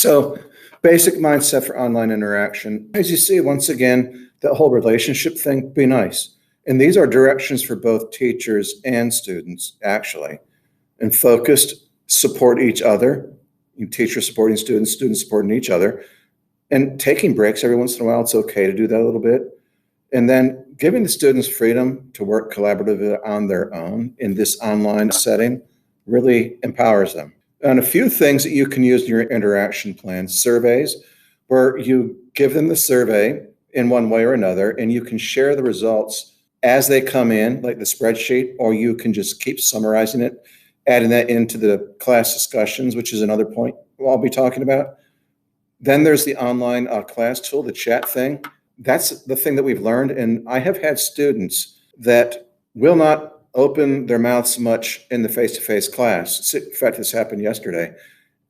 So basic mindset for online interaction. As you see, once again, that whole relationship thing, be nice. And these are directions for both teachers and students, actually. And focused, support each other. Teachers supporting students, students supporting each other. And taking breaks every once in a while, it's okay to do that a little bit. And then giving the students freedom to work collaboratively on their own in this online setting really empowers them. And a few things that you can use in your interaction plan: surveys, where you give them the survey in one way or another, and you can share the results as they come in, like the spreadsheet, or you can just keep summarizing it, adding that into the class discussions, which is another point I'll be talking about. Then there's the online class tool, the chat thing. That's the thing that we've learned. And I have had students that will not open their mouths much in the face-to-face class. In fact, this happened yesterday.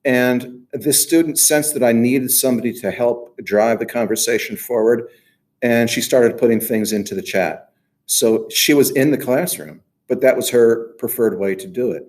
And this student sensed that I needed somebody to help drive the conversation forward. And she started putting things into the chat. So she was in the classroom, but that was her preferred way to do it.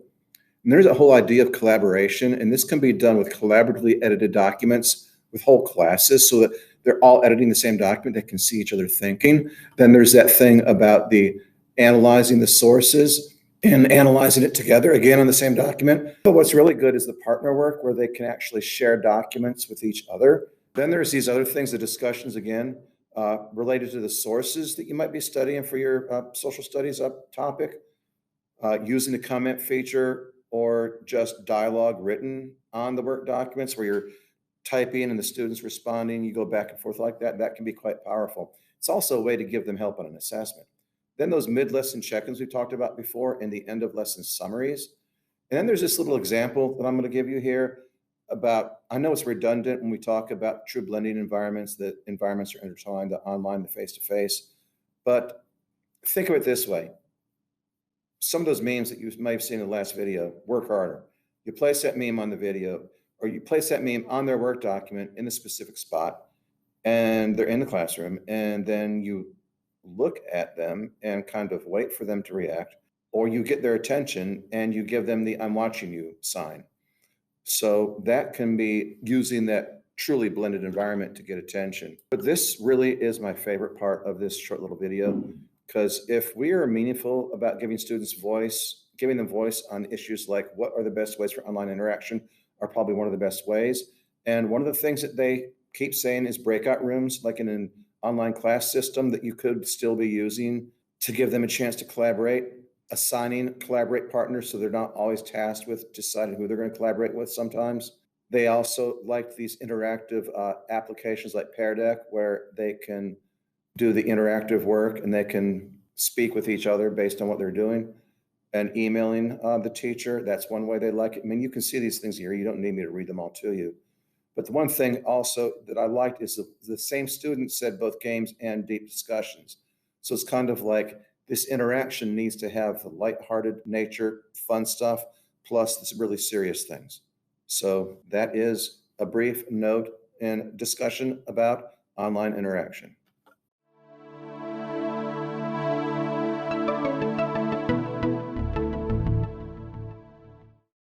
And there's a whole idea of collaboration, and this can be done with collaboratively edited documents with whole classes so that they're all editing the same document. They can see each other thinking. Then there's that thing about the analyzing the sources and analyzing it together again on the same document. But what's really good is the partner work where they can actually share documents with each other. Then there's these other things, the discussions again, related to the sources that you might be studying for your social studies topic, using the comment feature or just dialogue written on the work documents where you're typing and the students responding, you go back and forth like that. That can be quite powerful. It's also a way to give them help on an assessment. Then those mid-lesson check-ins we talked about before and the end of lesson summaries. And then there's this little example that I'm going to give you here about, I know it's redundant when we talk about true blending environments, that environments are intertwined, the online, the face-to-face, but think of it this way. Some of those memes that you may have seen in the last video, work harder. You place that meme on the video, or you place that meme on their work document in a specific spot, and they're in the classroom, and then you look at them and kind of wait for them to react, or you get their attention and you give them the "I'm watching you" sign. So that can be using that truly blended environment to get attention. But this really is my favorite part of this short little video, because if we are meaningful about giving students voice, giving them voice on issues like what are the best ways for online interaction are probably one of the best ways. And one of the things that they keep saying is breakout rooms, like in an online class system that you could still be using to give them a chance to collaborate, assigning collaborate partners so they're not always tasked with deciding who they're going to collaborate with sometimes. They also like these interactive applications like Pear Deck, where they can do the interactive work and they can speak with each other based on what they're doing. And emailing the teacher, that's one way they like it. I mean, you can see these things here. You don't need me to read them all to you. But the one thing also that I liked is the same student said both games and deep discussions. So it's kind of like this interaction needs to have the lighthearted nature, fun stuff, plus this really serious things. So that is a brief note and discussion about online interaction.